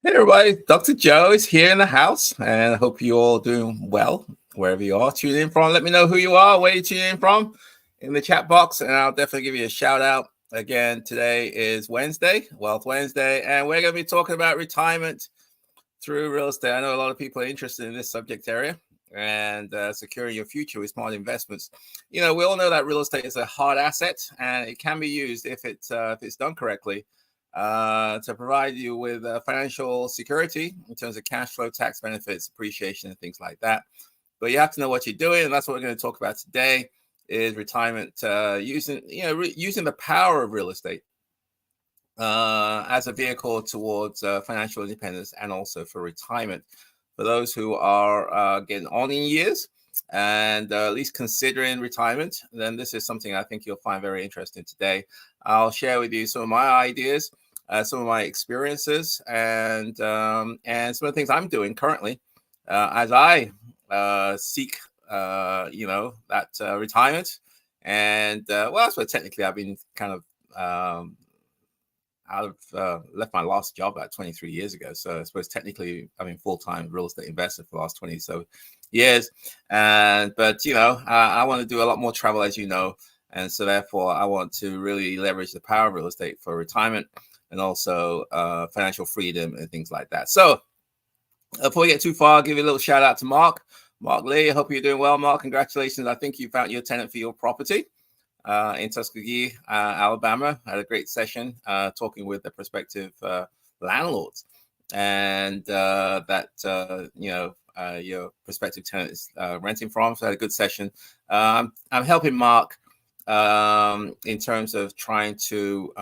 Hey everybody, Dr. Joe is here in the house, and I hope you're all doing well wherever you are tuning in from. Let me know who you are, where you're tuning in from in the chat box, and I'll definitely give you a shout out. Again, today is Wednesday, Wealth Wednesday, and we're going to be talking about retirement through real estate. I know a lot of people are interested in this subject area and securing your future with smart investments. You know, we all know that real estate is a hard asset, and it can be used if it's done correctly to provide you with financial security in terms of cash flow, tax benefits, appreciation, and things like that. But you have to know what you're doing, and that's what we're going to talk about today: is retirement using the power of real estate as a vehicle towards financial independence and also for retirement. For those who are getting on in years and at least considering retirement, then this is something I think you'll find very interesting today. I'll share with you some of my ideas, some of my experiences, and some of the things I'm doing currently as I seek, that retirement. And well, that's what technically I've been kind of left my last job about 23 years ago. So I suppose technically I've been full-time real estate investor for the last 20 so years. But I want to do a lot more travel, as you know. And so therefore I want to really leverage the power of real estate for retirement and also financial freedom and things like that. So before we get too far, I'll give you a little shout out to Mark Lee. I hope you're doing well, Mark. Congratulations. I think you found your tenant for your property in Tuskegee, Alabama. I had a great session talking with the prospective landlords, and your prospective tenant is renting from. So I had a good session. I'm helping Mark in terms of trying to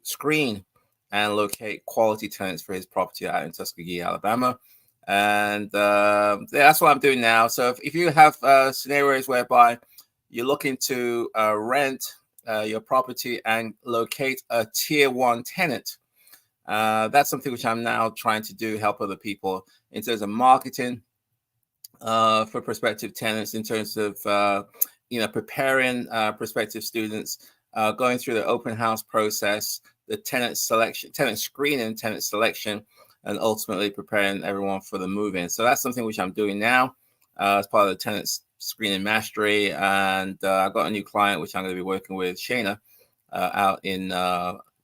screen and locate quality tenants for his property out in Tuskegee, Alabama. And that's what I'm doing now. So if you have scenarios whereby you're looking to rent your property and locate a tier 1 tenant, that's something which I'm now trying to do, help other people in terms of marketing for prospective tenants, in terms of preparing prospective students, going through the open house process, the tenant selection, tenant screening, tenant selection, and ultimately preparing everyone for the move-in. So that's something which I'm doing now as part of the tenants screening mastery. And I've got a new client which I'm going to be working with, Shayna, out in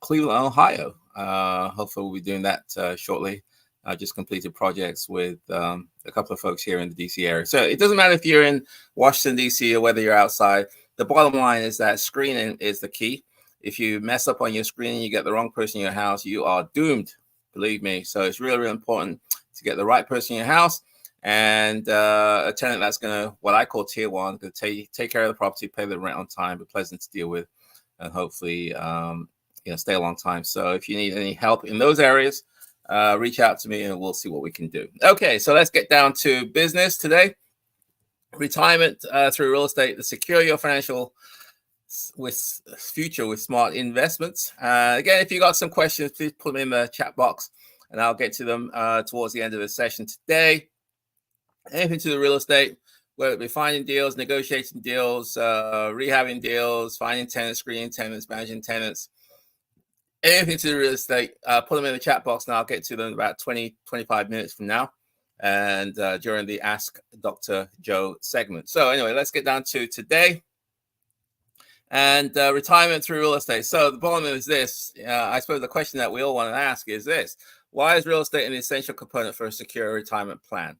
Cleveland, Ohio. Hopefully we'll be doing that shortly. I just completed projects with a couple of folks here in the DC area. So it doesn't matter if you're in Washington, DC, or whether you're outside. The bottom line is that screening is the key. If you mess up on your screening, you get the wrong person in your house, you are doomed, believe me. So it's really, really important to get the right person in your house, and a tenant that's going to, what I call tier 1, going to take care of the property, pay the rent on time, be pleasant to deal with, and hopefully stay a long time. So if you need any help in those areas, reach out to me and we'll see what we can do. Okay, so let's get down to business today. Retirement through real estate to secure your financial future with smart investments. Again, if you got some questions, please put them in the chat box and I'll get to them towards the end of the session today. Anything to the real estate, whether it be finding deals, negotiating deals, rehabbing deals, finding tenants, screening tenants, managing tenants, anything to the real estate, put them in the chat box and I'll get to them in about 20-25 minutes from now, and during the Ask Dr. Joe segment. So anyway, let's get down to today and retirement through real estate. So the bottom is this. I suppose the question that we all want to ask is this: why is real estate an essential component for a secure retirement plan?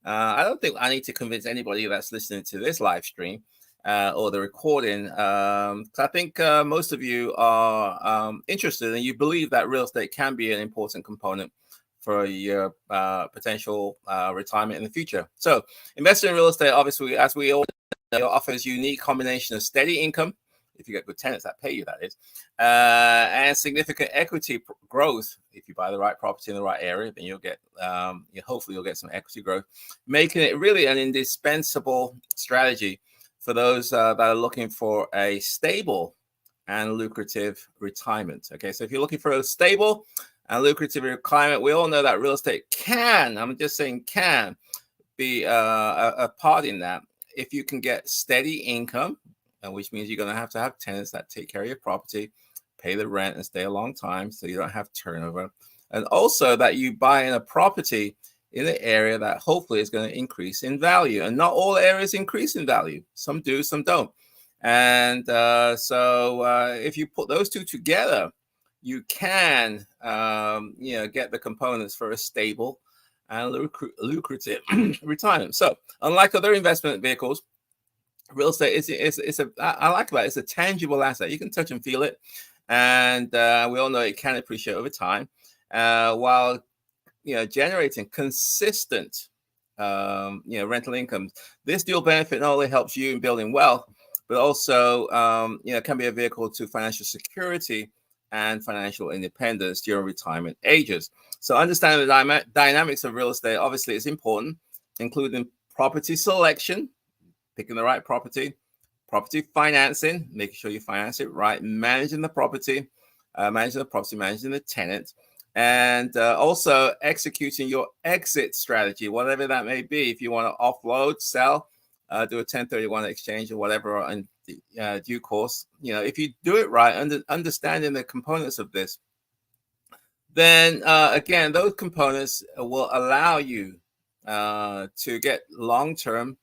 I don't think I need to convince anybody that's listening to this live stream or the recording. I think most of you are interested and you believe that real estate can be an important component for your potential retirement in the future. So investing in real estate, obviously, as we all know, offers a unique combination of steady income, if you get good tenants that pay you, that is, and significant equity growth. If you buy the right property in the right area, then you'll get, hopefully you'll get some equity growth, making it really an indispensable strategy for those that are looking for a stable and lucrative retirement. Okay, so if you're looking for a stable and lucrative retirement, we all know that real estate can, I'm just saying can, be a part in that. If you can get steady income, which means you're going to have tenants that take care of your property, pay the rent, and stay a long time so you don't have turnover. and also that you buy in a property in an area that hopefully is going to increase in value. And not all areas increase in value. Some do, some don't. And if you put those two together, you can get the components for a stable and lucrative retirement. So unlike other investment vehicles, real estate is I like that it's a tangible asset. You can touch and feel it, and we all know it can appreciate over time, while generating consistent rental income. This dual benefit not only helps you in building wealth, but also can be a vehicle to financial security and financial independence during retirement ages. So understanding the dynamics of real estate obviously is important, including property selection, picking the right property financing, making sure you finance it right, managing the property, managing the tenant, and also executing your exit strategy, whatever that may be. If you want to offload, sell, do a 1031 exchange or whatever in due course, if you do it right, understanding the components of this, then again, those components will allow you to get long-term,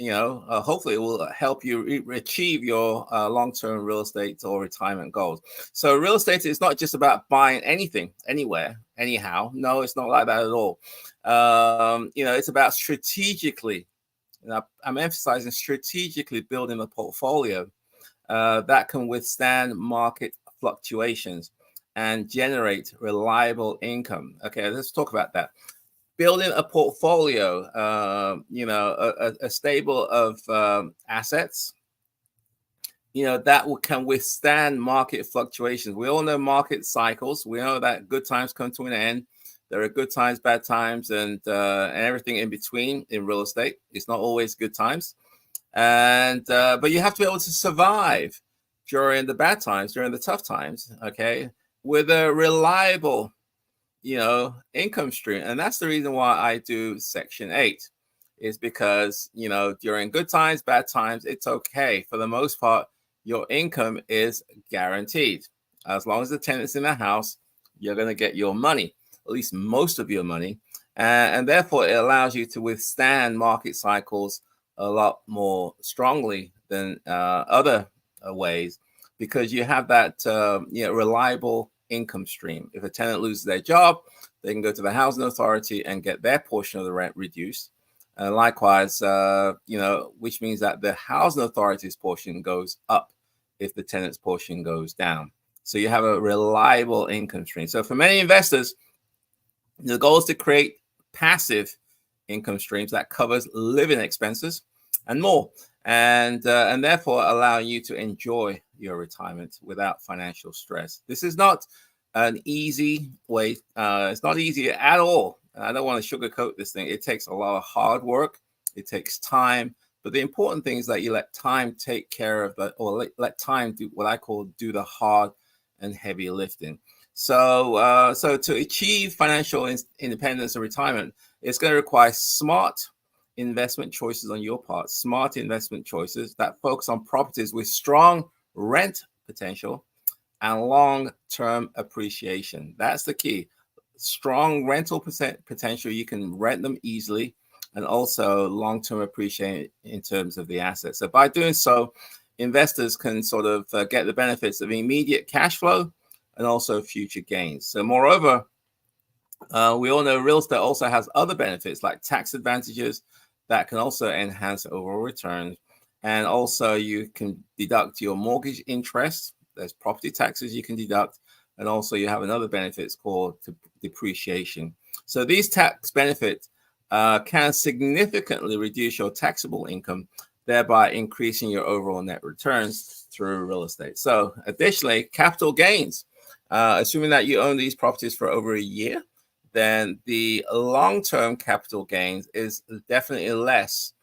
hopefully it will help you achieve your long-term real estate or retirement goals. So real estate is not just about buying anything, anywhere, anyhow. No, it's not like that at all. It's about strategically, I'm emphasizing strategically building a portfolio that can withstand market fluctuations and generate reliable income. Okay, let's talk about that. Building a portfolio, a stable of assets, that can withstand market fluctuations. We all know market cycles. We know that good times come to an end. There are good times, bad times, and everything in between in real estate. It's not always good times, but you have to be able to survive during the bad times, during the tough times. Okay, with a reliable income stream. And that's the reason why I do Section 8, is because, during good times, bad times, it's okay. For the most part, your income is guaranteed. As long as the tenant's in the house, you're going to get your money, at least most of your money. And therefore, it allows you to withstand market cycles a lot more strongly than other ways, because you have that reliable income stream. If a tenant loses their job, they can go to the housing authority and get their portion of the rent reduced. Likewise, which means that the housing authority's portion goes up if the tenant's portion goes down. So you have a reliable income stream. So for many investors, the goal is to create passive income streams that covers living expenses and more, and therefore allowing you to enjoy your retirement without financial stress. This is not an easy way. It's not easy at all. I don't want to sugarcoat this thing. It takes a lot of hard work. It takes time. But the important thing is that you let time take care of that, or let time do what I call do the hard and heavy lifting. So to achieve financial independence and retirement, it's going to require smart investment choices on your part, smart investment choices that focus on properties with strong rent potential and long-term appreciation. That's the key. Strong rental potential, you can rent them easily, and also long-term appreciation in terms of the assets. So by doing so, investors can sort of get the benefits of immediate cash flow and also future gains. So moreover, we all know real estate also has other benefits like tax advantages that can also enhance overall returns. And also you can deduct your mortgage interest. There's property taxes you can deduct. And also you have another benefit, it's called depreciation. So these tax benefits can significantly reduce your taxable income, thereby increasing your overall net returns through real estate. So additionally, capital gains, assuming that you own these properties for over a year, then the long-term capital gains is definitely less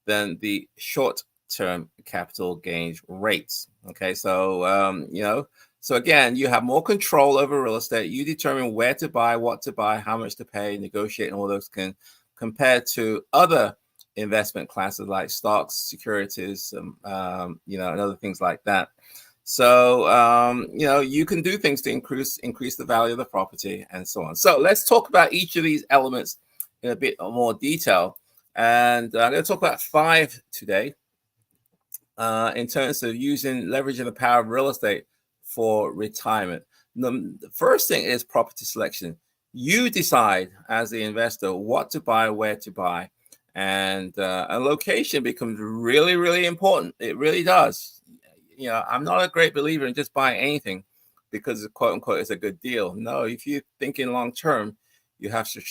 than the short-term capital gains rates. Okay, so so again, you have more control over real estate. You determine where to buy, what to buy, how much to pay, negotiate, and all those can compared to other investment classes like stocks, securities, and other things like that. So, you can do things to increase the value of the property and so on. So let's talk about each of these elements in a bit more detail. And I'm going to talk about 5 today in terms of leveraging the power of real estate for retirement. The first thing is property selection. You decide as the investor what to buy, where to buy, and a location becomes really, really important. It really does. I'm not a great believer in just buying anything because quote unquote is a good deal. No, if you're thinking long term, you have to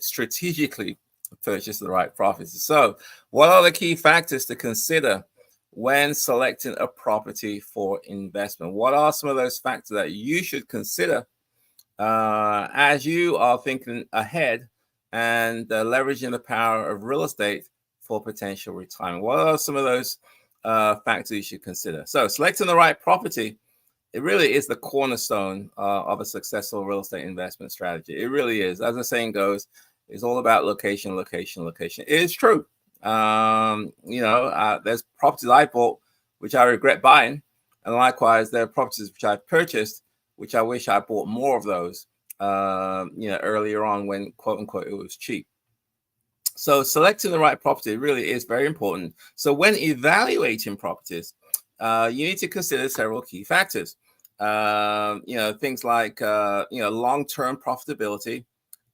strategically purchase the right properties. So, what are the key factors to consider when selecting a property for investment? What are some of those factors that you should consider as you are thinking ahead and leveraging the power of real estate for potential retirement? What are some of those factors you should consider? So selecting the right property, it really is the cornerstone of a successful real estate investment strategy. It really is. As the saying goes, it's all about location, location, location. It is true. There's properties I bought which I regret buying, and likewise there are properties which I've purchased which I wish I bought more of those earlier on when quote unquote it was cheap. So selecting the right property really is very important. So when evaluating properties, you need to consider several key factors. Things like long-term profitability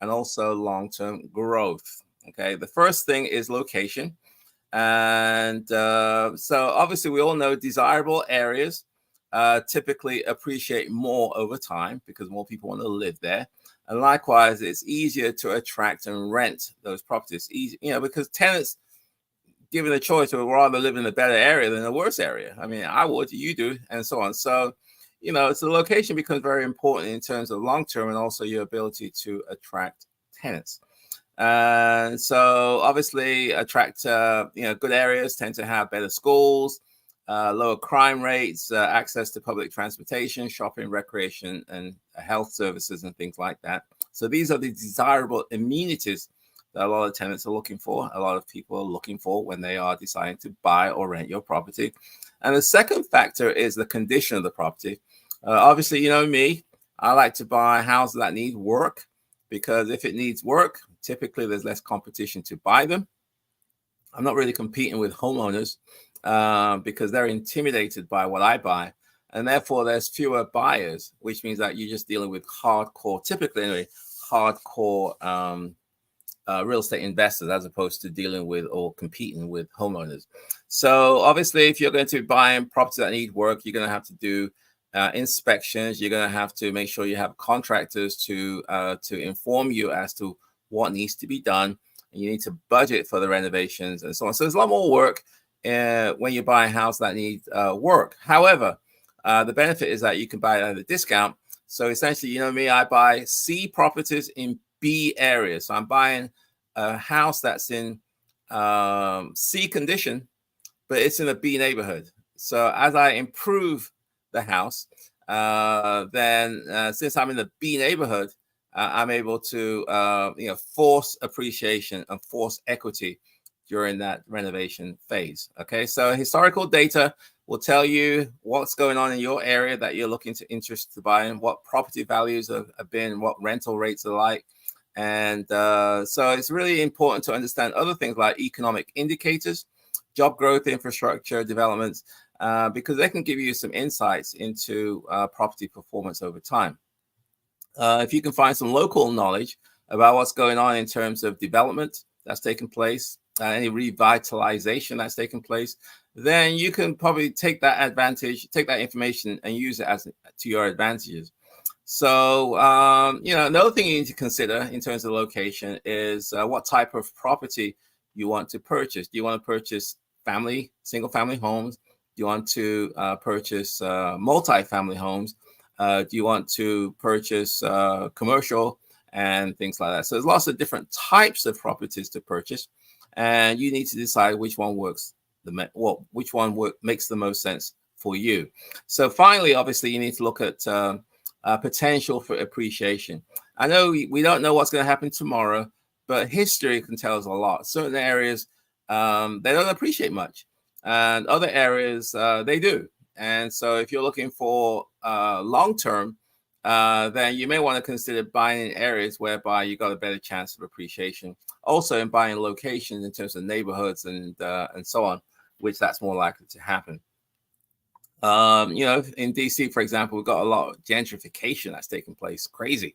and also long-term growth. Okay, the first thing is location. And so obviously we all know desirable areas typically appreciate more over time because more people want to live there. And likewise, it's easier to attract and rent those properties. Because tenants, given the choice, would rather live in a better area than a worse area. I mean, I would, you do, and so on. So, so the location becomes very important in terms of long-term and also your ability to attract tenants. And so obviously attract, good areas tend to have better schools, lower crime rates, access to public transportation, shopping, recreation, and health services and things like that. So these are the desirable amenities that a lot of tenants are looking for, a lot of people are looking for when they are deciding to buy or rent your property. And the second factor is the condition of the property. Obviously, me, I like to buy houses that need work because if it needs work, typically there's less competition to buy them. I'm not really competing with homeowners because they're intimidated by what I buy. And therefore, there's fewer buyers, which means that you're just dealing with typically anyway, hardcore real estate investors as opposed to dealing with or competing with homeowners. So obviously, if you're going to be buying properties that need work, you're going to have to do inspections. You're going to have to make sure you have contractors to inform you as to what needs to be done. And you need to budget for the renovations and so on. So there's a lot more work when you buy a house that needs work. However, the benefit is that you can buy it at a discount. So essentially, me, I buy C properties in B areas. So I'm buying a house that's in C condition, but it's in a B neighborhood. So as I improve the house, then since I'm in the B neighborhood, I'm able to force appreciation and force equity during that renovation phase. Okay, so historical data will tell you what's going on in your area that you're looking to interest to buy in, what property values have been, what rental rates are like. And so it's really important to understand other things like economic indicators, job growth, infrastructure developments, because they can give you some insights into property performance over time. If you can find some local knowledge about what's going on in terms of development that's taken place, any revitalization that's taken place, then you can probably take that advantage, take that information and use it to your advantages. So, another thing you need to consider in terms of location is what type of property you want to purchase. Do you want to purchase single family homes? Do you want to purchase multi-family homes? Do you want to purchase commercial and things like that? So there's lots of different types of properties to purchase, and you need to decide which one makes the most sense for you. So finally, obviously, you need to look at potential for appreciation. I know we don't know what's going to happen tomorrow, but history can tell us a lot. Certain areas they don't appreciate much, and other areas they do. And so if you're looking for long term, then you may want to consider buying in areas whereby you got a better chance of appreciation. Also, in buying locations in terms of neighborhoods and so on, which that's more likely to happen. In DC, for example, we've got a lot of gentrification that's taking place. Crazy.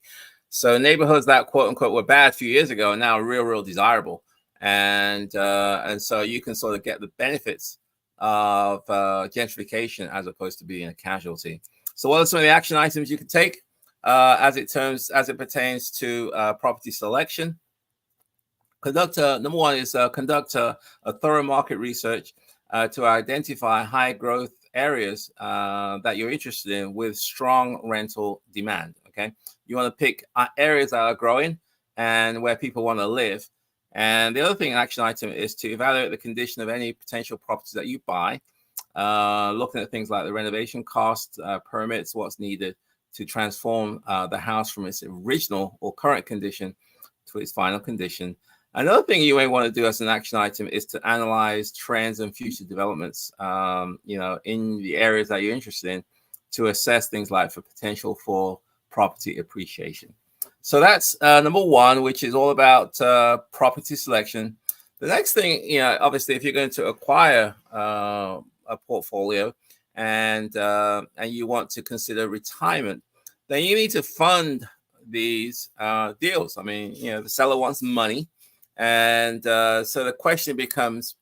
So neighborhoods that quote unquote were bad a few years ago are now real desirable, and so you can sort of get the benefits of gentrification as opposed to being a casualty. So what are some of the action items you can take as it pertains to property selection? Number one is conduct a thorough market research to identify high growth areas that you're interested in with strong rental demand. Okay, you want to pick areas that are growing and where people want to live. And the other thing, action item, is to evaluate the condition of any potential properties that you buy, looking at things like the renovation costs, permits, what's needed to transform the house from its original or current condition to its final condition. Another thing you may want to do as an action item is to analyze trends and future developments, in the areas that you're interested in, to assess things like for potential for property appreciation. So that's number one, which is all about property selection. The next thing, obviously, if you're going to acquire a portfolio and you want to consider retirement, then you need to fund these deals. I mean, the seller wants money. And so the question becomes,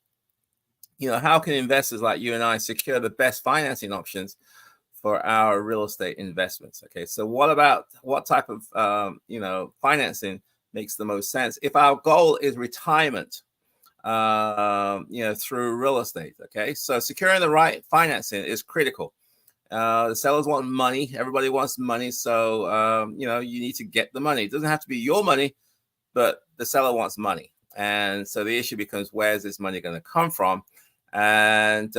how can investors like you and I secure the best financing options for our real estate investments? Okay, so what type of financing makes the most sense if our goal is retirement, through real estate? Okay, so securing the right financing is critical. The sellers want money. Everybody wants money, so you need to get the money. It doesn't have to be your money, but the seller wants money. And so the issue becomes, where's this money going to come from? And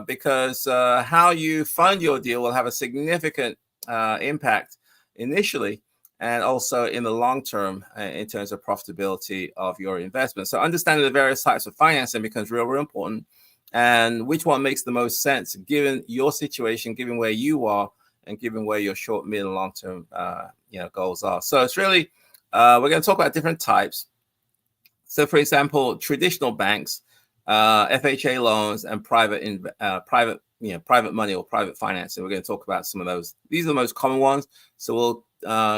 because how you fund your deal will have a significant impact initially and also in the long term in terms of profitability of your investment. So understanding the various types of financing becomes real important, and which one makes the most sense given your situation, given where you are, and given where your short, mid, and long term goals are. So it's really we're going to talk about different types. So, for example, traditional banks, FHA loans, and private money or private financing. We're going to talk about some of those. These are the most common ones. So we'll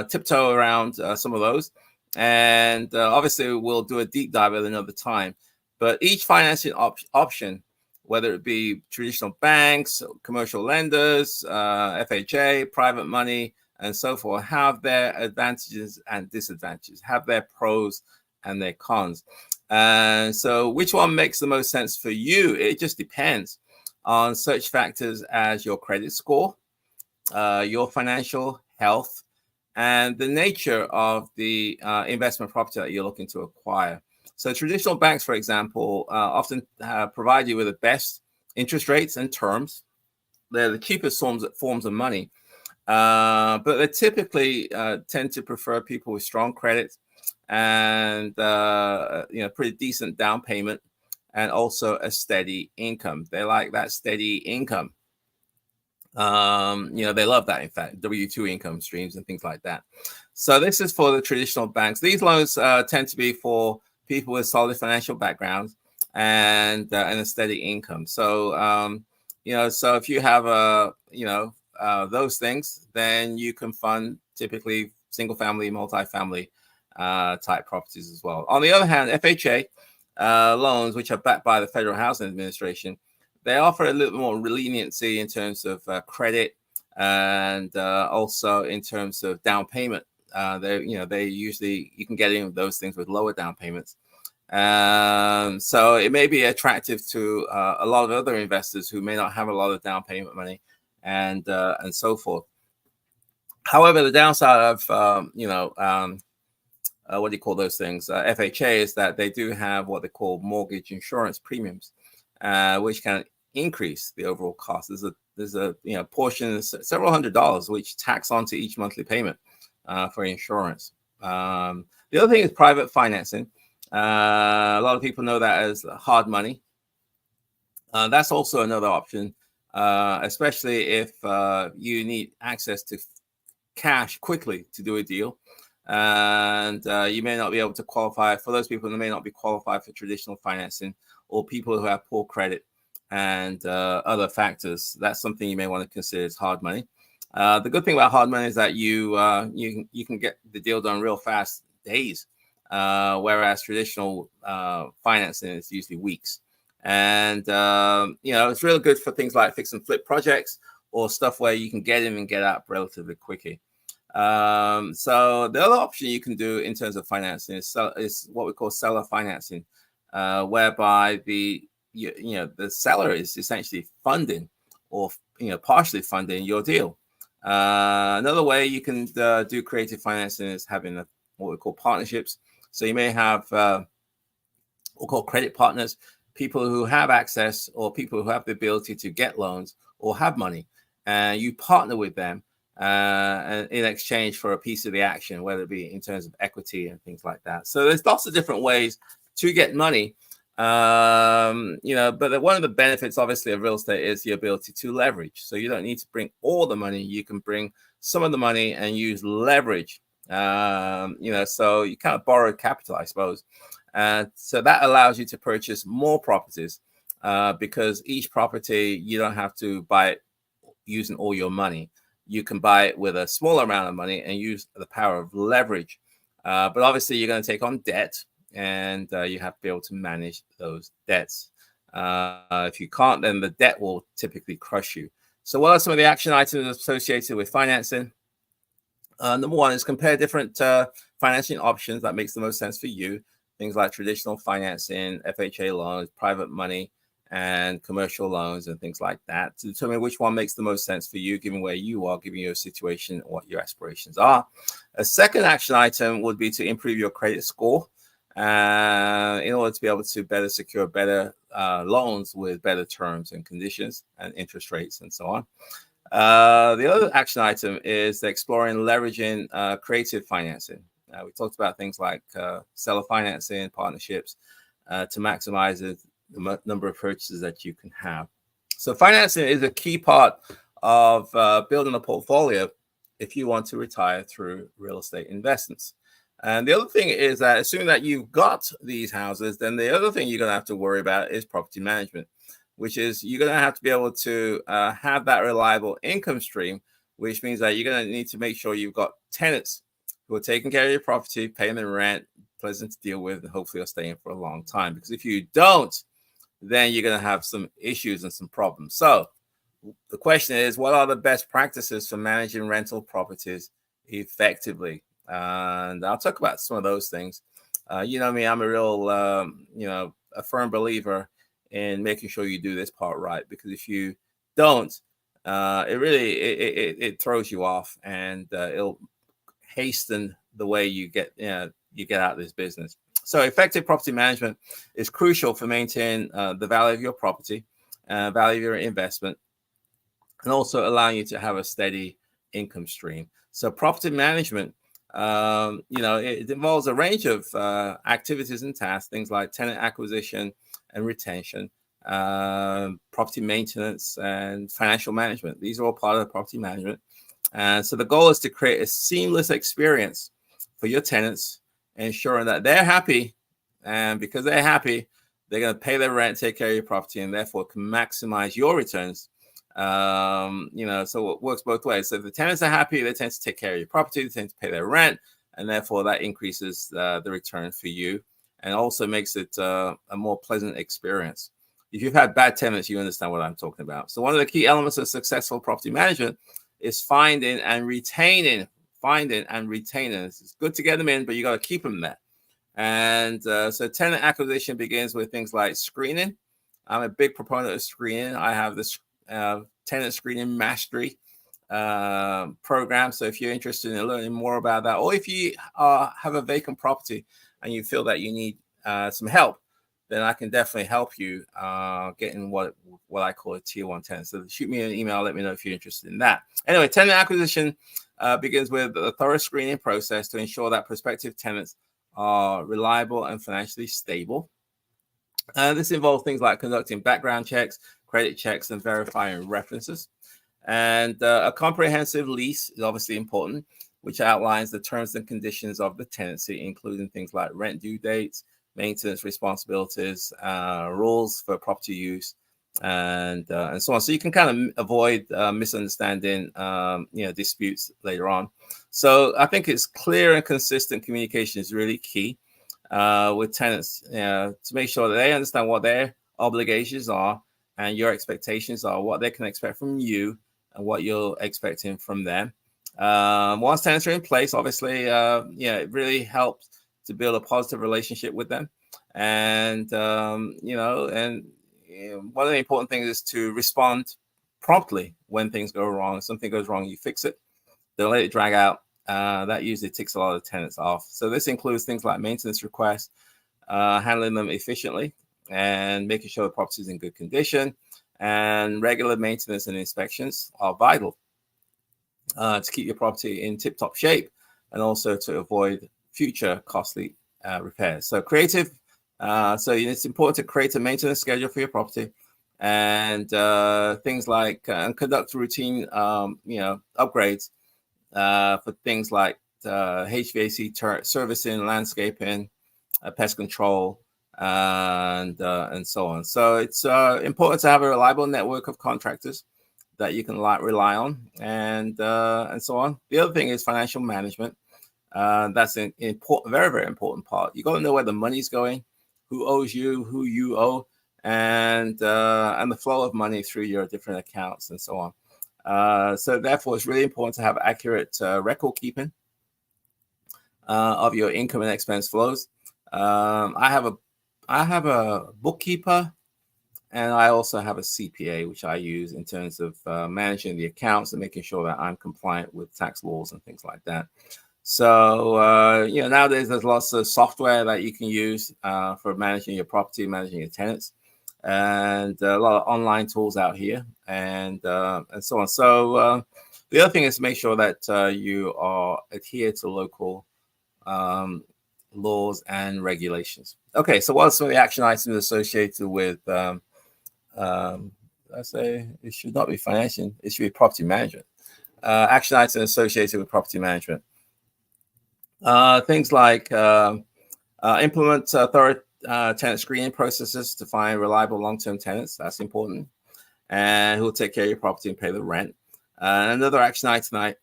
tiptoe around some of those, and obviously we'll do a deep dive at another time. But each financing option, whether it be traditional banks, commercial lenders, FHA, private money, and so forth, have their advantages and disadvantages, have their pros and their cons. And so which one makes the most sense for you? It just depends on such factors as your credit score, your financial health, and the nature of the investment property that you're looking to acquire. So traditional banks, for example, often provide you with the best interest rates and terms. They're the cheapest forms of money. But they typically tend to prefer people with strong credit and pretty decent down payment, and also a steady income. They like that steady income. They love that, in fact, W-2 income streams and things like that. So this is for the traditional banks. These loans tend to be for people with solid financial backgrounds and a steady income. So so if you have those things, then you can fund typically single family, multifamily type properties as well. On the other hand, FHA loans, which are backed by the Federal Housing Administration, they offer a little more leniency in terms of credit and also in terms of down payment. They usually, you can get in those things with lower down payments. So it may be attractive to a lot of other investors who may not have a lot of down payment money and so forth. However, the downside of what do you call those things? FHA is that they do have what they call mortgage insurance premiums, which can increase the overall cost. There's a portion, several $100s, which tax onto each monthly payment for insurance. The other thing is private financing. A lot of people know that as hard money. That's also another option. especially if you need access to cash quickly to do a deal. And you may not be able to qualify. For those people who may not be qualified for traditional financing, or people who have poor credit and other factors, that's something you may want to consider as hard money. The good thing about hard money is that you can get the deal done real fast, days, whereas traditional financing is usually weeks. And it's really good for things like fix and flip projects, or stuff where you can get in and get out relatively quickly. So the other option you can do in terms of financing is what we call seller financing, whereby the seller is essentially funding, or partially funding your deal. Another way you can do creative financing is having what we call partnerships. So you may have what we call credit partners, people who have access, or people who have the ability to get loans or have money, and you partner with them in exchange for a piece of the action, whether it be in terms of equity and things like that. So there's lots of different ways to get money. But one of the benefits, obviously, of real estate is the ability to leverage. So you don't need to bring all the money. You can bring some of the money and use leverage. So you kind of borrow capital, I suppose. So that allows you to purchase more properties, because each property, you don't have to buy it using all your money. You can buy it with a smaller amount of money and use the power of leverage. But obviously, you're going to take on debt, and you have to be able to manage those debts. If you can't, then the debt will typically crush you. So what are some of the action items associated with financing? Number one is compare different financing options that makes the most sense for you. Things like traditional financing, FHA loans, private money, and commercial loans, and things like that, to determine which one makes the most sense for you, given where you are, given your situation, what your aspirations are. A second action item would be to improve your credit score in order to be able to better secure better loans with better terms and conditions and interest rates and so on. The other action item is exploring leveraging creative financing. We talked about things like seller financing, partnerships, to maximize the number of purchases that you can have. So financing is a key part of building a portfolio if you want to retire through real estate investments. And the other thing is that assuming that you've got these houses, then the other thing you're going to have to worry about is property management, which is you're going to have to be able to have that reliable income stream, which means that you're going to need to make sure you've got tenants who are taking care of your property, paying the rent, pleasant to deal with, and hopefully are staying for a long time. Because if you don't, then you're going to have some issues and some problems. So the question is, what are the best practices for managing rental properties effectively? And I'll talk about some of those things. You know me, I'm a real, a firm believer in making sure you do this part right, because if you don't, it throws you off, and it'll hasten the way you get out of this business. So effective property management is crucial for maintaining the value of your property, value of your investment, and also allowing you to have a steady income stream. So property management, it involves a range of activities and tasks, things like tenant acquisition and retention, property maintenance, and financial management. These are all part of the property management. And so the goal is to create a seamless experience for your tenants, ensuring that they're happy. And because they're happy, they're going to pay their rent, take care of your property, and therefore can maximize your returns. So it works both ways. So if the tenants are happy, they tend to take care of your property, they tend to pay their rent, and therefore that increases the return for you, and also makes it a more pleasant experience. If you've had bad tenants, you understand what I'm talking about. So one of the key elements of successful property management is finding and retaining. It's good to get them in, but you got to keep them there. And so tenant acquisition begins with things like screening. I'm a big proponent of screening. I have this tenant screening mastery program. So if you're interested in learning more about that, or if you have a vacant property and you feel that you need some help, then I can definitely help you getting what I call a tier 1 tenant. So shoot me an email, let me know if you're interested in that. Anyway, tenant acquisition begins with a thorough screening process to ensure that prospective tenants are reliable and financially stable. This involves things like conducting background checks, credit checks, and verifying references. And a comprehensive lease is obviously important, which outlines the terms and conditions of the tenancy, including things like rent due dates, maintenance responsibilities, rules for property use, and so on. So you can kind of avoid misunderstanding, disputes later on. So I think it's clear and consistent communication is really key with tenants, to make sure that they understand what their obligations are and your expectations are, what they can expect from you and what you're expecting from them. Once tenants are in place, obviously, it really helps to build a positive relationship with them. And, one of the important things is to respond promptly when things go wrong. If something goes wrong, you fix it. Don't let it drag out. That usually ticks a lot of tenants off. So this includes things like maintenance requests, handling them efficiently, and making sure the property is in good condition. And regular maintenance and inspections are vital to keep your property in tip-top shape and also to avoid future costly repairs. So it's important to create a maintenance schedule for your property, and things like and conduct routine upgrades for things like HVAC servicing, landscaping, pest control, and so on. So it's important to have a reliable network of contractors that you can rely on, and so on. The other thing is financial management. That's an important, very, very important part. You got to know where the money's going, who owes you, who you owe, and the flow of money through your different accounts and so on. So therefore, it's really important to have accurate record keeping of your income and expense flows. I have a bookkeeper, and I also have a CPA, which I use in terms of managing the accounts and making sure that I'm compliant with tax laws and things like that. So, nowadays there's lots of software that you can use for managing your property, managing your tenants, and a lot of online tools out here, and so on. So the other thing is to make sure that you are adhere to local laws and regulations. Okay, so what are some of the action items associated with I say it should not be financing, it should be property management. Action items associated with property management. Things like implement thorough tenant screening processes to find reliable long-term tenants. That's important. And who will take care of your property and pay the rent. Another action item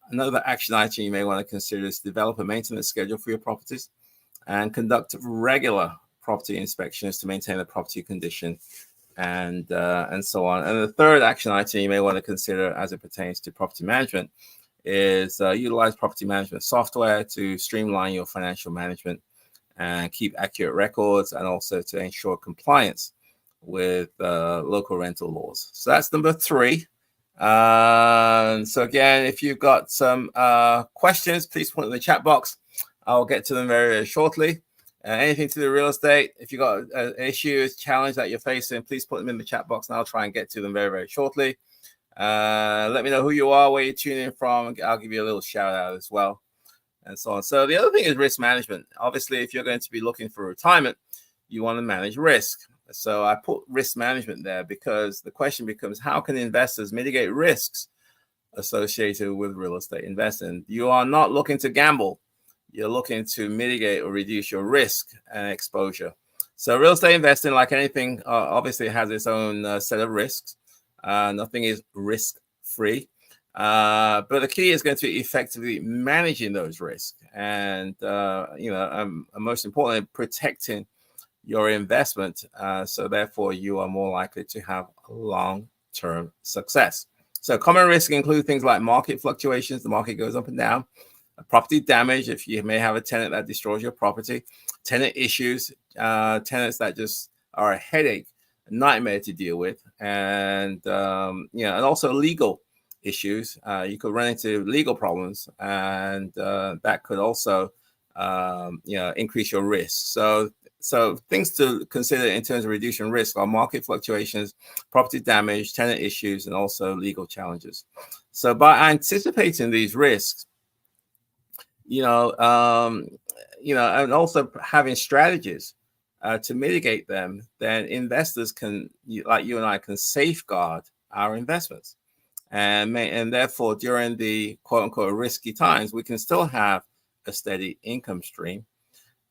you may want to consider is develop a maintenance schedule for your properties and conduct regular property inspections to maintain the property condition, and so on. And the third action item you may want to consider as it pertains to property management is utilize property management software to streamline your financial management and keep accurate records, and also to ensure compliance with local rental laws. So that's number 3. So again, if you've got some questions, please put them in the chat box. I'll get to them very, very shortly. Anything to do with real estate, if you've got an issue, a challenge that you're facing, please put them in the chat box and I'll try and get to them very, very shortly. Let me know who you are, where you're tuning in from. I'll give you a little shout out as well, and so on. So the other thing is risk management. Obviously, if you're going to be looking for retirement, you want to manage risk. So I put risk management there because the question becomes, how can investors mitigate risks associated with real estate investing? You are not looking to gamble. You're looking to mitigate or reduce your risk and exposure. So real estate investing, like anything, obviously has its own set of risks. Nothing is risk-free. But the key is going to be effectively managing those risks and, most importantly, protecting your investment. So therefore, you are more likely to have long-term success. So common risks include things like market fluctuations. The market goes up and down. Property damage, if you may have a tenant that destroys your property. Tenant issues, tenants that just are a headache, a nightmare to deal with. And, and also legal issues. You could run into legal problems, and that could also, increase your risk. So things to consider in terms of reducing risk are market fluctuations, property damage, tenant issues, and also legal challenges. So by anticipating these risks, and also having strategies to mitigate them, then investors can, like you and I, can safeguard our investments. And therefore, during the quote unquote risky times, we can still have a steady income stream.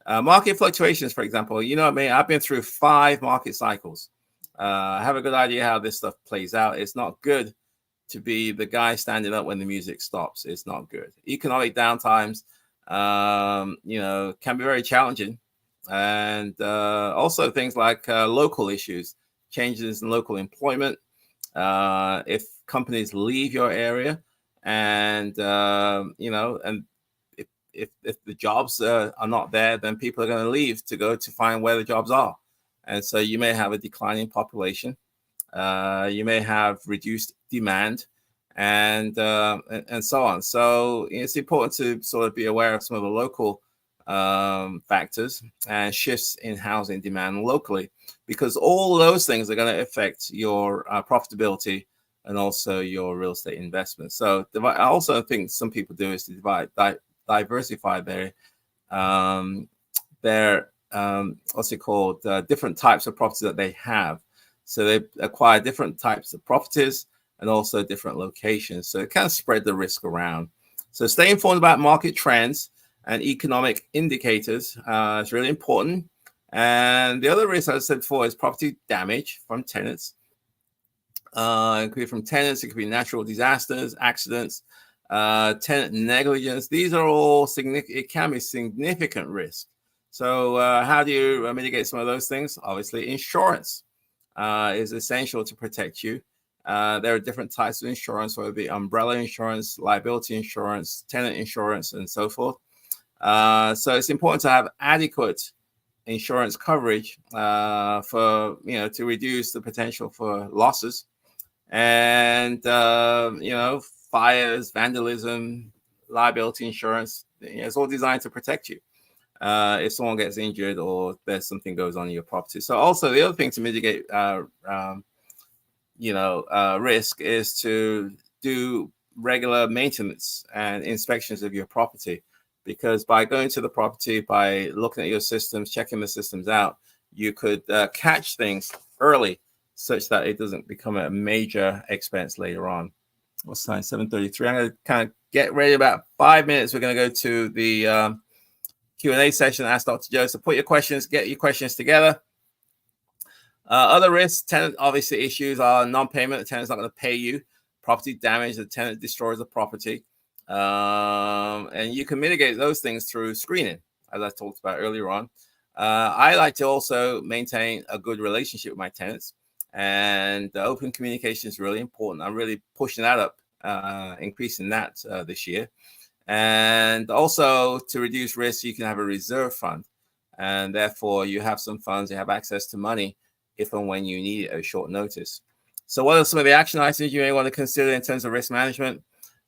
Market fluctuations, for example, you know what I mean? I've been through 5 market cycles. I have a good idea how this stuff plays out. It's not good to be the guy standing up when the music stops. It's not good. Economic downtimes, can be very challenging. And also things like local issues, changes in local employment. If companies leave your area, and and if the jobs are not there, then people are going to leave to go to find where the jobs are, and so you may have a declining population. You may have reduced demand, and so on. So it's important to sort of be aware of some of the local factors and shifts in housing demand locally, because all those things are going to affect your profitability and also your real estate investment. So I also think some people do is to diversify their what's it called, different types of properties that they have. So they acquire different types of properties and also different locations. So it can spread the risk around. So stay informed about market trends and economic indicators is really important. And the other risk, as I said before, is property damage from tenants. It could be from tenants, it could be natural disasters, accidents, tenant negligence. These are all it can be significant risk. So how do you mitigate some of those things? Obviously, insurance is essential to protect you. There are different types of insurance, whether it be umbrella insurance, liability insurance, tenant insurance, and so forth. So it's important to have adequate insurance coverage for to reduce the potential for losses, and fires, vandalism, liability insurance. It's all designed to protect you if someone gets injured or there's something goes on in your property. So also the other thing to mitigate risk is to do regular maintenance and inspections of your property, because by going to the property, by looking at your systems, checking the systems out, you could catch things early such that it doesn't become a major expense later on. What's time? 7:33. I'm going to kind of get ready. About 5 minutes. We're going to go to the Q&A session. Ask Dr. Joe. So put your questions, get your questions together. Other risks, tenant obviously issues are non-payment. The tenant's not going to pay you. Property damage, the tenant destroys the property. And you can mitigate those things through screening, as I talked about earlier on. I like to also maintain a good relationship with my tenants, and open communication is really important. I'm really pushing that up, increasing that this year. And also, to reduce risk, you can have a reserve fund, and therefore you have some funds, you have access to money if and when you need it at short notice. So what are some of the action items you may want to consider in terms of risk management?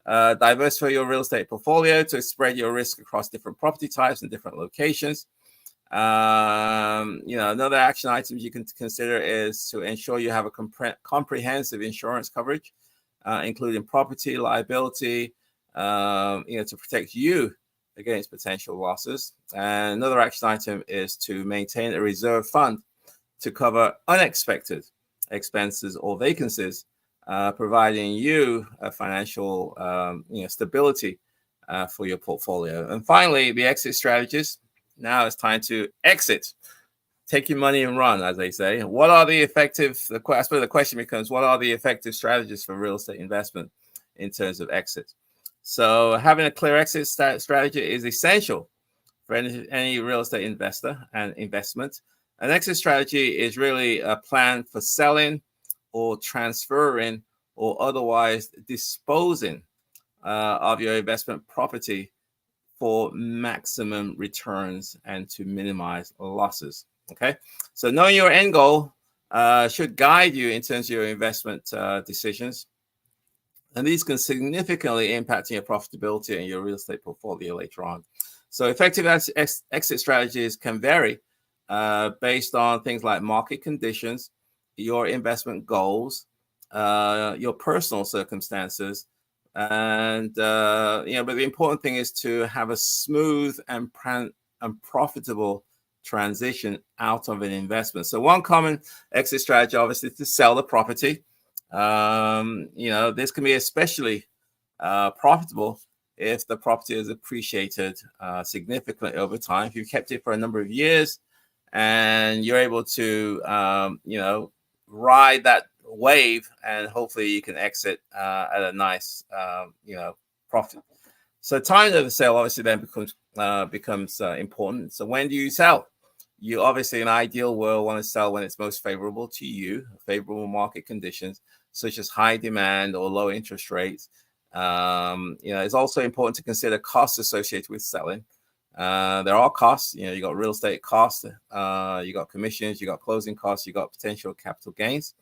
Diversify your real estate portfolio to spread your risk across different property types and different locations. Another action items you can consider is to ensure you have a comprehensive insurance coverage, including property, liability, to protect you against potential losses. And another action item is to maintain a reserve fund to cover unexpected expenses or vacancies, providing you a financial stability for your portfolio. And finally, the exit strategies. Now it's time to exit. Take your money and run, as they say. What are the effective, I suppose the question becomes, what are the effective strategies for real estate investment in terms of exit? So having a clear exit strategy is essential for any real estate investor and investment. An exit strategy is really a plan for selling or transferring or otherwise disposing of your investment property for maximum returns and to minimize losses. Okay, so knowing your end goal should guide you in terms of your investment decisions, and these can significantly impact your profitability and your real estate portfolio later on. So effective exit strategies can vary based on things like market conditions, your investment goals, your personal circumstances, and but the important thing is to have a smooth and profitable transition out of an investment. So one common exit strategy, obviously, is to sell the property. This can be especially profitable if the property is appreciated significantly over time. If you've kept it for a number of years and you're able to, ride that wave, and hopefully you can exit at a nice, profit. So time of the sale obviously then becomes important. So when do you sell? You obviously, in an ideal world, want to sell when it's most favorable to you, favorable market conditions, such as high demand or low interest rates. It's also important to consider costs associated with selling. There are costs. You got real estate costs, you got commissions, you got closing costs, you got potential capital gains.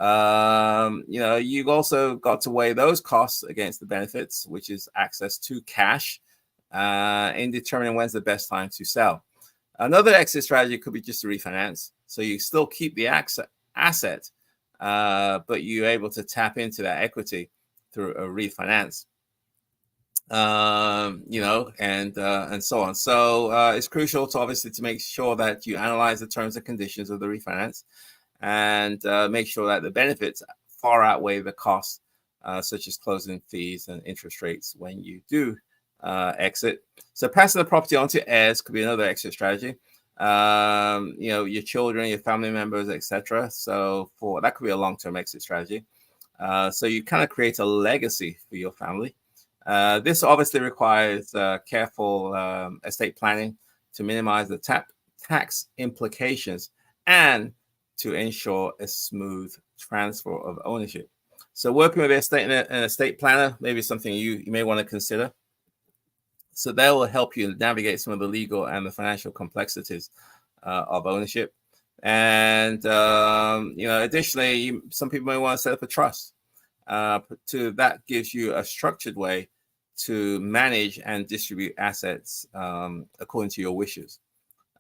You've also got to weigh those costs against the benefits, which is access to cash, in determining when's the best time to sell. Another exit strategy could be just to refinance. So you still keep the asset, but you're able to tap into that equity through a refinance. And so on. So it's crucial to obviously to make sure that you analyze the terms and conditions of the refinance, and make sure that the benefits far outweigh the costs, such as closing fees and interest rates when you do exit. So passing the property on to heirs could be another exit strategy. Your children, your family members, etc. So that could be a long-term exit strategy. So you kind of create a legacy for your family. This obviously requires careful estate planning to minimize the tax implications and to ensure a smooth transfer of ownership. So working with an estate planner may be something you may want to consider. So that will help you navigate some of the legal and the financial complexities of ownership. And, additionally, some people may want to set up a trust. That gives you a structured way to manage and distribute assets according to your wishes.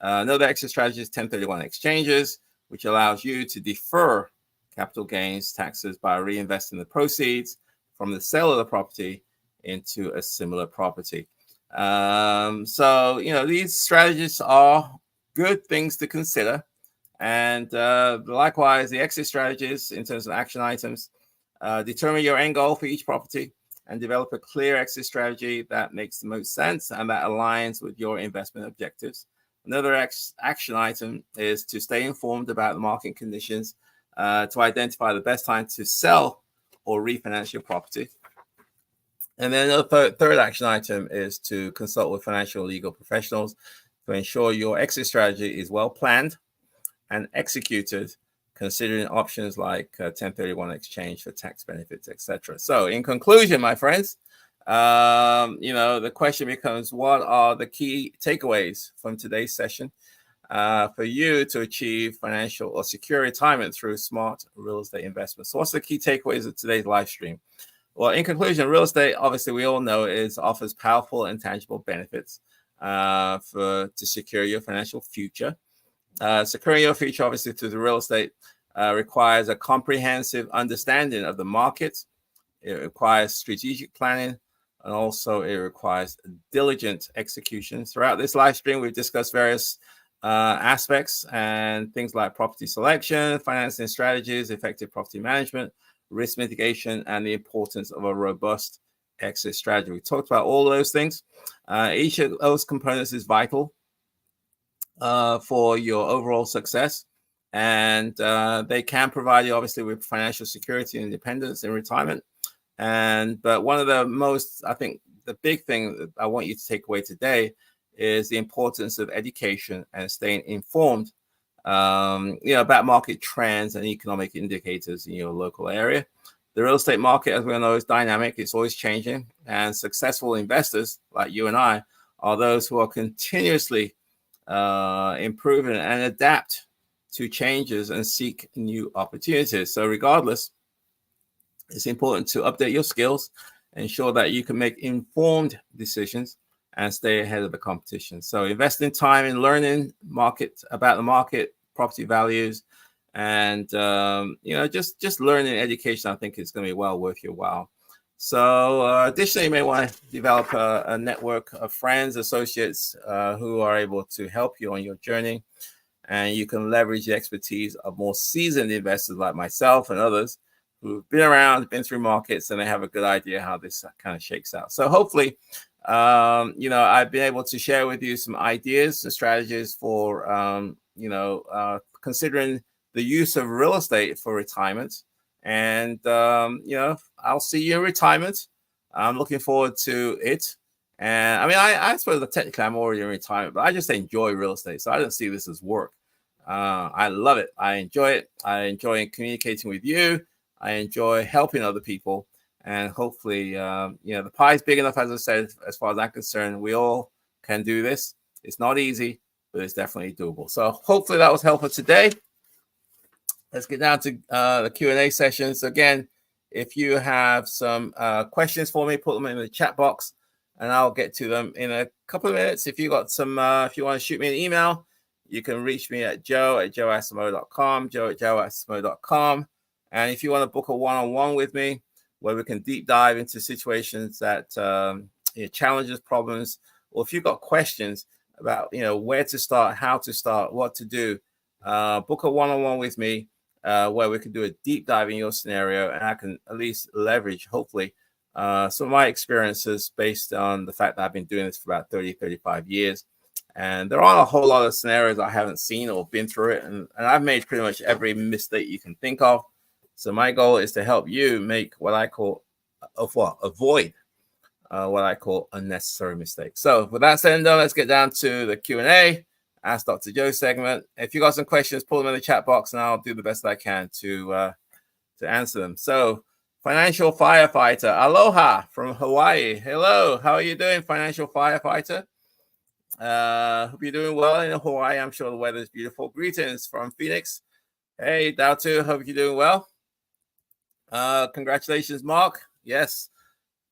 Another exit strategy is 1031 exchanges, which allows you to defer capital gains taxes by reinvesting the proceeds from the sale of the property into a similar property. These strategies are good things to consider. And likewise, the exit strategies in terms of action items, determine your end goal for each property and develop a clear exit strategy that makes the most sense and that aligns with your investment objectives. Another action item is to stay informed about the market conditions, to identify the best time to sell or refinance your property. And then the third action item is to consult with financial legal professionals to ensure your exit strategy is well planned and executed, considering options like 1031 exchange for tax benefits, etc. So in conclusion, my friends, the question becomes, what are the key takeaways from today's session for you to achieve financial or secure retirement through smart real estate investments? So what's the key takeaways of today's live stream? Well, in conclusion, real estate, obviously, we all know offers powerful and tangible benefits to secure your financial future. Securing your future, obviously, through the real estate requires a comprehensive understanding of the market. It requires strategic planning, and also it requires diligent execution. Throughout this live stream, we've discussed various aspects and things like property selection, financing strategies, effective property management, risk mitigation, and the importance of a robust exit strategy. We talked about all those things. Each of those components is vital for your overall success, and they can provide you obviously with financial security and independence in retirement. But one of the most, I think, the big thing that I want you to take away today is the importance of education and staying informed about market trends and economic indicators in your local area. The real estate market, as we know, is dynamic. It's always changing, and successful investors like you and I are those who are continuously improving and adapt to changes and seek new opportunities. So regardless, it's important to update your skills, ensure that you can make informed decisions and stay ahead of the competition. So investing time in learning about the market, property values, and just learning education, I think is going to be well worth your while. So additionally, you may want to develop a network of friends, associates who are able to help you on your journey. And you can leverage the expertise of more seasoned investors like myself and others who've been around, been through markets, and they have a good idea how this kind of shakes out. So hopefully, I've been able to share with you some ideas and strategies for, considering the use of real estate for retirement. And, I'll see you in retirement. I'm looking forward to it. And I mean, I suppose technically I'm already in retirement, but I just enjoy real estate. So I don't see this as work. I love it. I enjoy it. I enjoy communicating with you. I enjoy helping other people. And hopefully, the pie is big enough, as I said, as far as I'm concerned. We all can do this. It's not easy, but it's definitely doable. So hopefully that was helpful today. Let's get down to the Q&A sessions. Again, if you have some questions for me, put them in the chat box, and I'll get to them in a couple of minutes. If you got some, if you want to shoot me an email, you can reach me at joe@joeasimo.com, joe@joeasimo.com. And if you want to book a one-on-one with me, where we can deep dive into situations that challenges, problems, or if you've got questions about where to start, how to start, what to do, book a one-on-one with me where we can do a deep dive in your scenario, and I can at least leverage, hopefully, some of my experiences based on the fact that I've been doing this for about 35 years. And there aren't a whole lot of scenarios I haven't seen or been through it. And I've made pretty much every mistake you can think of. So my goal is to help you make what I call avoid what I call unnecessary mistakes. So with that said and done, let's get down to the Q&A, Ask Dr. Joe segment. If you got some questions, pull them in the chat box and I'll do the best I can to answer them. So financial firefighter, aloha from Hawaii. Hello, how are you doing, financial firefighter? Hope you're doing well in Hawaii. I'm sure the weather is beautiful. Greetings from Phoenix. Hey, Dao, hope you're doing well. Congratulations, Mark. Yes,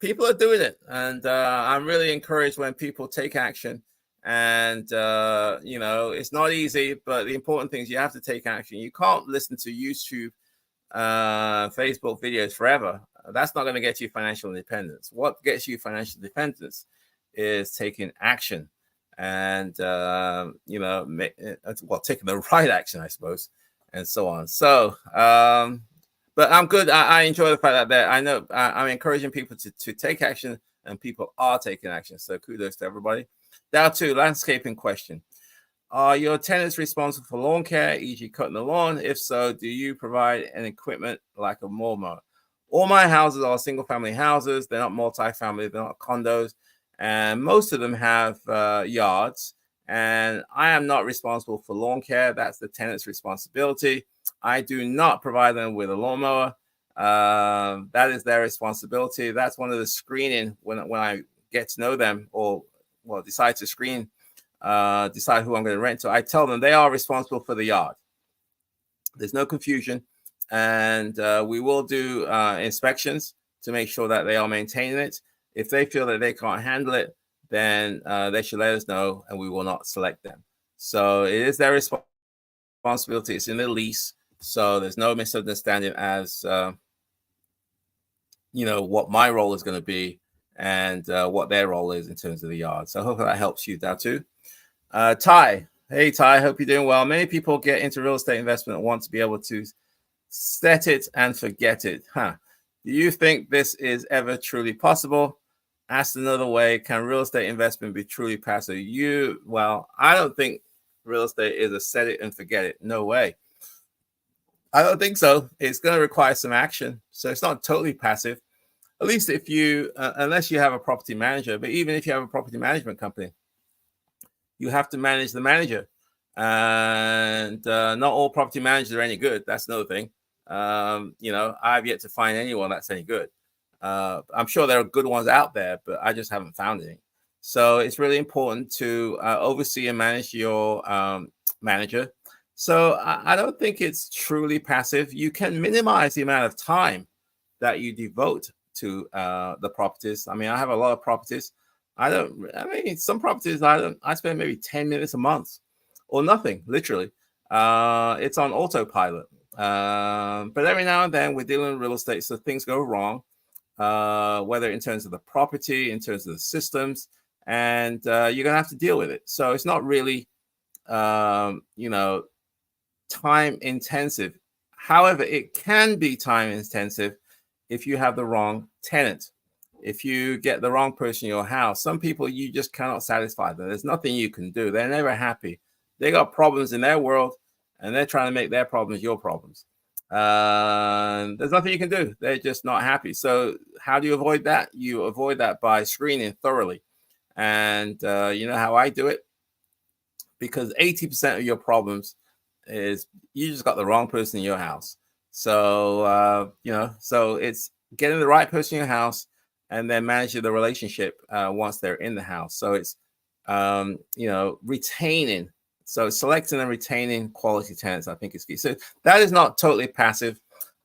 people are doing it. And I'm really encouraged when people take action. And, it's not easy, but the important thing is you have to take action. You can't listen to YouTube, Facebook videos forever. That's not going to get you financial independence. What gets you financial independence is taking action. And, taking the right action, I suppose, and so on. So, but I'm good. I enjoy the fact that I know I'm encouraging people to take action, and people are taking action. So kudos to everybody. Now to landscaping question. Are your tenants responsible for lawn care, e.g. cutting the lawn? If so, do you provide an equipment like a lawnmower? All my houses are single family houses. They're not multi-family. They're not condos. And most of them have yards, and I am not responsible for lawn care. That's the tenant's responsibility. I do not provide them with a lawnmower. That is their responsibility. That's one of the screening when I get to know them or decide to screen, decide who I'm going to rent to. I tell them they are responsible for the yard. There's no confusion, and we will do inspections to make sure that they are maintaining it. If they feel that they can't handle it, then they should let us know, and we will not select them. So it is their responsibility. It's in the lease, so there's no misunderstanding as what my role is going to be and what their role is in terms of the yard. So hopefully that helps you, Datu. Ty, hey Ty, hope you're doing well. Many people get into real estate investment and want to be able to set it and forget it. Do you think this is ever truly possible? Asked another way, can real estate investment be truly passive? I don't think real estate is a set it and forget it. No way. I don't think so. It's going to require some action. So it's not totally passive, at least if you, unless you have a property manager. But even if you have a property management company, you have to manage the manager. And not all property managers are any good. That's another thing. I've yet to find anyone that's any good. I'm sure there are good ones out there, but I just haven't found any. So it's really important to oversee and manage your manager. So I don't think it's truly passive. You can minimize the amount of time that you devote to the properties. I mean, I have a lot of properties. Some properties I spend maybe 10 minutes a month or nothing, literally. It's on autopilot. But every now and then we're dealing with real estate, so things go wrong. whether in terms of the property, in terms of the systems, and you're going to have to deal with it. So it's not really, you know, time intensive. However, it can be time intensive if you have the wrong tenant. If you get the wrong person in your house, some people you just cannot satisfy them. There's nothing you can do. They're never happy. They got problems in their world, and they're trying to make their problems your problems. There's nothing you can do. They're just not happy. So how do you avoid that? You avoid that by screening thoroughly. And you know how I do it? Because 80% of your problems is you just got the wrong person in your house. So you know, so it's getting the right person in your house and then managing the relationship once they're in the house. So it's you know, retaining. So selecting and retaining quality tenants, I think, is key. So that is not totally passive,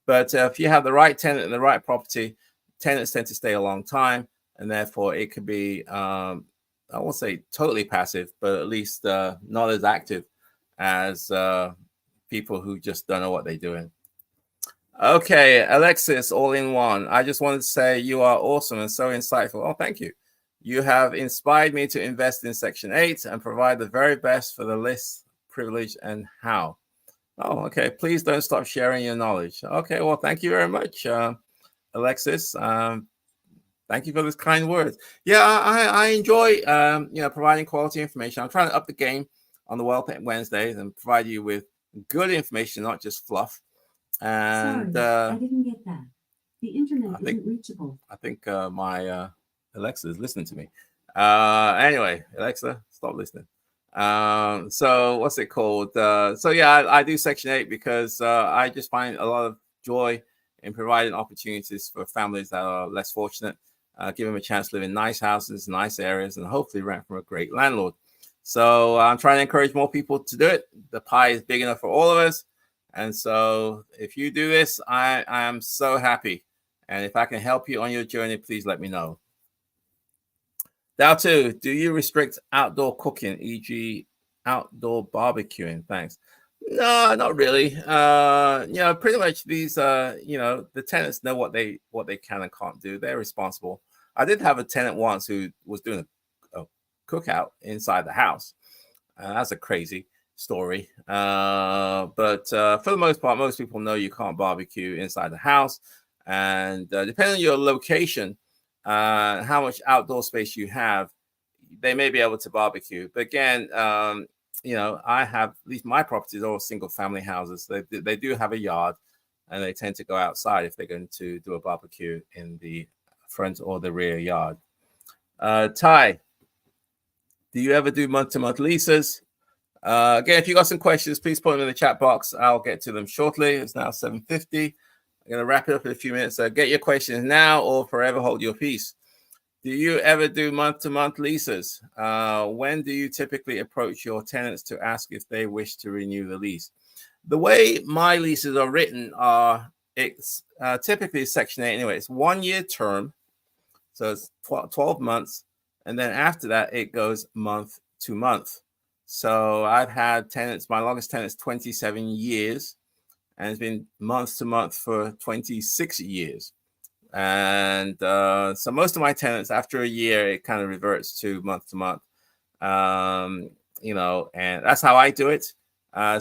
but if you have the right tenant and the right property, tenants tend to stay a long time, and therefore it could be I won't say totally passive, but at least not as active as people who just don't know what they're doing. Okay, Alexis, all in one. I just wanted to say you are awesome and so insightful. Oh, thank you. You have inspired me to invest in Section 8 and provide the very best for the list, privilege, and how. Oh, okay. Please don't stop sharing your knowledge. Okay, well, thank you very much, Alexis. Thank you for this kind words. Yeah, I enjoy you know, providing quality information. I'm trying to up the game on the Wealth Wednesdays and provide you with good information, not just fluff. And sorry, I didn't get that. The internet isn't reachable. I think my Alexa is listening to me. Anyway, Alexa, stop listening. So what's it called? So yeah, I do Section 8 because I just find a lot of joy in providing opportunities for families that are less fortunate, give them a chance to live in nice houses, nice areas, and hopefully rent from a great landlord. So I'm trying to encourage more people to do it. The pie is big enough for all of us. And so if you do this, I am so happy. And if I can help you on your journey, please let me know. Now, too, do you restrict outdoor cooking, e.g., outdoor barbecuing? Thanks. No, not really. You know, pretty much these, you know, the tenants know what they can and can't do. They're responsible. I did have a tenant once who was doing a cookout inside the house. That's a crazy story. But for the most part, most people know you can't barbecue inside the house. And depending on your location, how much outdoor space you have, they may be able to barbecue. But again, you know, I have, at least my properties are all single family houses. They do have a yard, and they tend to go outside if they're going to do a barbecue in the front or the rear yard. Ty, do you ever do month-to-month leases? Again, if you got some questions, please put them in the chat box. I'll get to them shortly. It's now 7:50. I'm going to wrap it up in a few minutes. So get your questions now or forever hold your peace. Do you ever do month-to-month leases? When do you typically approach your tenants to ask if they wish to renew the lease? The way my leases are written are, it's typically Section 8 anyway. It's 1 year term. So it's 12 months. And then after that, it goes month to month. So I've had tenants, my longest tenant is 27 years. And it's been month to month for 26 years. And so most of my tenants, after a year, it kind of reverts to month. You know, and that's how I do it.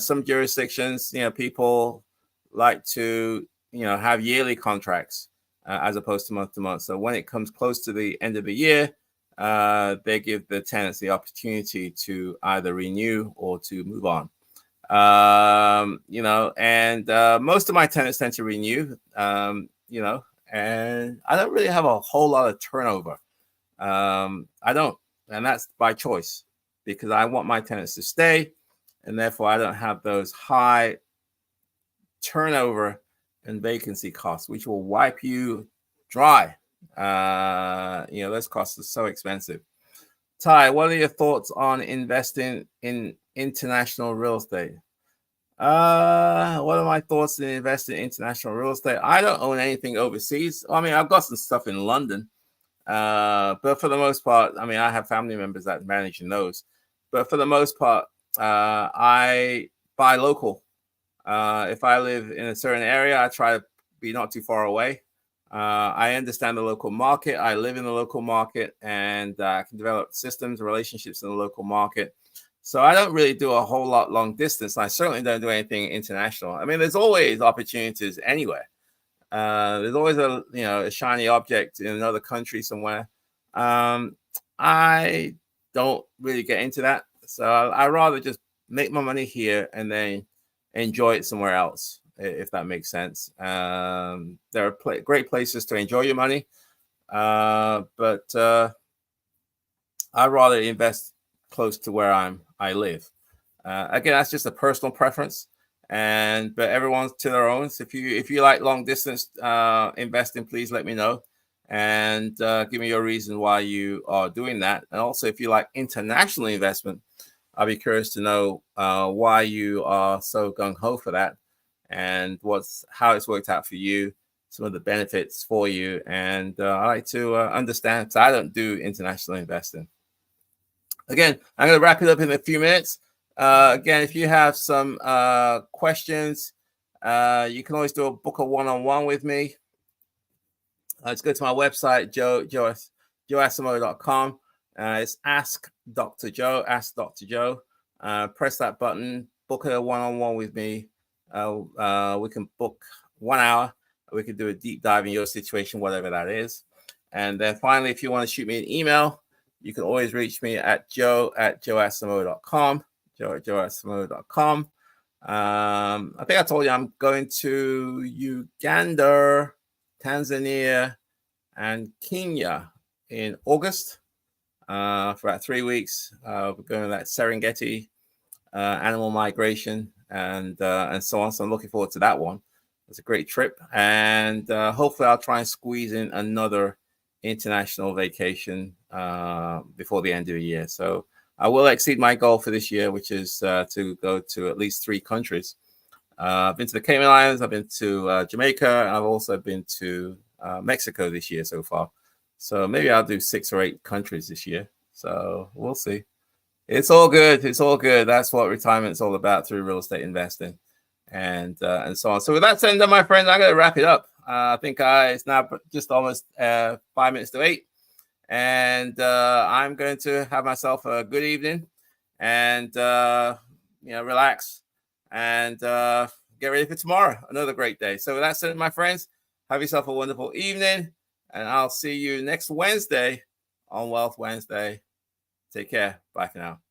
Some jurisdictions, you know, people like to, you know, have yearly contracts as opposed to month. So when it comes close to the end of the year, they give the tenants the opportunity to either renew or to move on. You know, and most of my tenants tend to renew, you know, and I don't really have a whole lot of turnover. I don't, and that's by choice because I want my tenants to stay, and therefore I don't have those high turnover and vacancy costs, which will wipe you dry. You know, those costs are so expensive. Ty, what are your thoughts on investing in international real estate? What are my thoughts in investing in international real estate? I don't own anything overseas. I mean, I've got some stuff in London, but for the most part, I mean, I have family members that managing those. But for the most part, I buy local. If I live in a certain area, I try to be not too far away. I understand the local market. I live in the local market, and I can develop systems, relationships in the local market. So I don't really do a whole lot long distance. I certainly don't do anything international. I mean, there's always opportunities anywhere. There's always a shiny object in another country somewhere. I don't really get into that. So I rather just make my money here and then enjoy it somewhere else, if that makes sense. There are great places to enjoy your money, but I'd rather invest close to where I live. Again, that's just a personal preference, but everyone's to their own. So if you like long distance investing, please let me know and give me your reason why you are doing that. And also, if you like international investment, I'll be curious to know why you are so gung ho for that, and how it's worked out for you, some of the benefits for you. And I like to understand, because I don't do international investing. Again, I'm going to wrap it up in a few minutes. Again, if you have some questions, you can always book a one-on-one with me. Let's go to my website, joeasamoah.com. It's Ask Dr. Joe. Ask Dr. Joe. Press that button. Book a one-on-one with me. We can book 1 hour. We can do a deep dive in your situation, whatever that is. And then finally, if you want to shoot me an email, you can always reach me at joe@joeasamoah.com. joe@joeasamoah.com. I think I told you I'm going to Uganda, Tanzania, and Kenya in August for about 3 weeks. We're going to that Serengeti animal migration and so on. So I'm looking forward to that one. It's a great trip, and hopefully I'll try and squeeze in another international vacation before the end of the year. So I will exceed my goal for this year, which is to go to at least 3 countries. I've been to the Cayman Islands, I've been to Jamaica, and I've also been to Mexico this year so far. So maybe I'll do 6 or 8 countries this year. So we'll see. It's all good. It's all good. That's what retirement's all about through real estate investing and so on. So with that said, my friends, I'm going to wrap it up. I think it's now just almost 5 minutes to 8. And I'm going to have myself a good evening and, relax and get ready for tomorrow. Another great day. So with that said, my friends, have yourself a wonderful evening. And I'll see you next Wednesday on Wealth Wednesday. Take care. Bye for now.